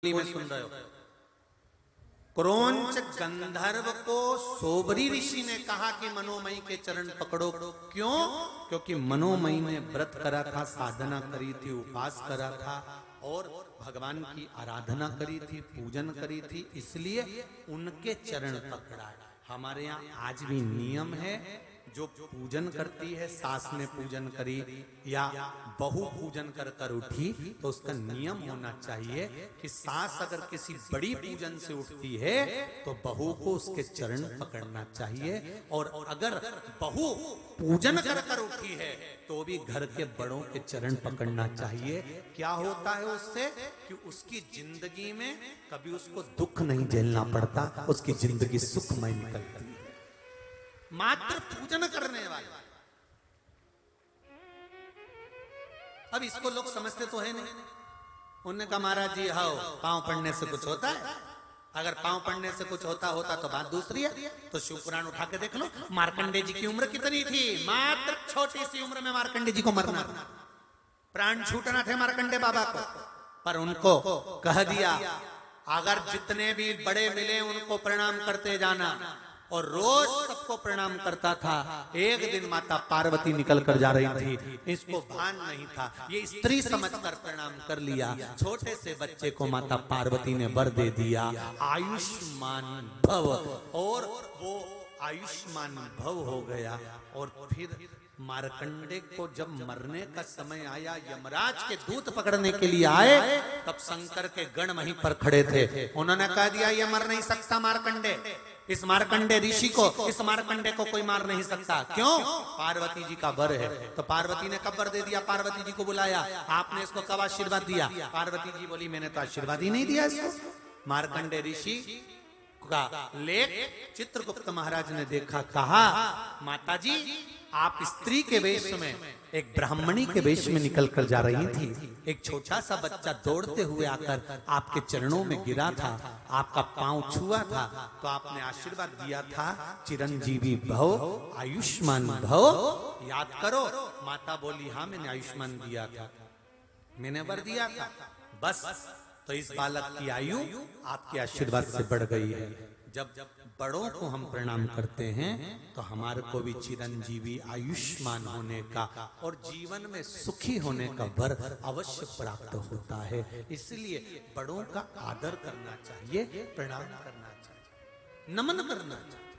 में सुन रहे हो। क्रोंच गंधर्व को सोबरी ऋषि ने कहा कि मनोमयी के चरण पकड़ो। क्यों? क्योंकि मनोमयी ने व्रत करा था, साधना करी थी, उपास करा था और भगवान की आराधना करी थी, पूजन करी थी, इसलिए उनके चरण पकड़ा। हमारे यहाँ आज भी नियम है, जो पूजन करती है, सास ने पूजन करी या बहू पूजन कर कर उठी, तो उसका नियम होना चाहिए कि सास अगर किसी बड़ी पूजन से उठती है तो बहू को उसके चरण पकड़ना चाहिए, और अगर बहू पूजन कर कर उठी है तो भी घर के बड़ों के चरण पकड़ना चाहिए। क्या होता है उससे कि उसकी जिंदगी में कभी उसको दुख नहीं झेलना पड़ता, उसकी जिंदगी सुखमय निकलती है। मात्र पूजन करने वाले। अब इसको लोग समझते तो है नहीं। उन्होंने कहा महाराज जी हाओ, पांव पड़ने से कुछ होता है? अगर पांव पड़ने से कुछ होता तो बात दूसरी है। तो शिव पुराण उठा के देख लो, मार्कंडे जी की उम्र कितनी थी? मात्र छोटी सी उम्र में मार्कंडे जी को मरना था, प्राण छूटना थे मार्कंडे बाबा को, पर उनको कह दिया अगर जितने भी बड़े मिले उनको प्रणाम करते जाना, और रोज सबको प्रणाम करता था। एक दिन माता पार्वती निकल कर जा रही थी, इसको भान नहीं था, ये स्त्री समझकर प्रणाम कर लिया। छोटे से बच्चे को माता पार्वती ने वर दे दिया, आयुष्मान भव, और वो आयुष्मान भव हो गया। और फिर मार्कंडे को जब मरने का समय आया, यमराज के दूत पकड़ने के लिए आए, तब शंकर के गण वहीं पर खड़े थे। उन्होंने कह दिया ये मर नहीं सकता मार्कंडे, इस मार्कंडे ऋषि को, इस मार्कंडे को कोई मार नहीं सकता। क्यों? पार्वती जी का वर है। तो पार्वती ने कब वर दे दिया? पार्वती जी को बुलाया, आपने इसको कब आशीर्वाद दिया? पार्वती जी बोली मैंने तो आशीर्वाद ही नहीं दिया इसको। मार्कंडे ऋषि का लेख चित्रगुप्त महाराज ने देखा, कहा माता जी आप स्त्री के वेश में, एक ब्राह्मणी के वेश में निकल कर जा रही थी, एक छोटा सा बच्चा दौड़ते हुए आकर आपके चरणों में गिरा था, आपका पांव छुआ था, तो आपने आशीर्वाद दिया था चिरंजीवी भव, आयुष्मान भव, याद करो। माता बोली हाँ मैंने आयुष्मान दिया था, मैंने वर दिया था। बस तो इस बालक की आयु आपके आशीर्वाद से बढ़ गई है। जब बड़ों को हम प्रणाम करते हैं तो हमारे को भी चिरंजीवी आयुष्मान होने का और जीवन में सुखी होने का वर अवश्य प्राप्त होता है। इसलिए बड़ों का आदर करना चाहिए, प्रणाम करना चाहिए, नमन करना चाहिए।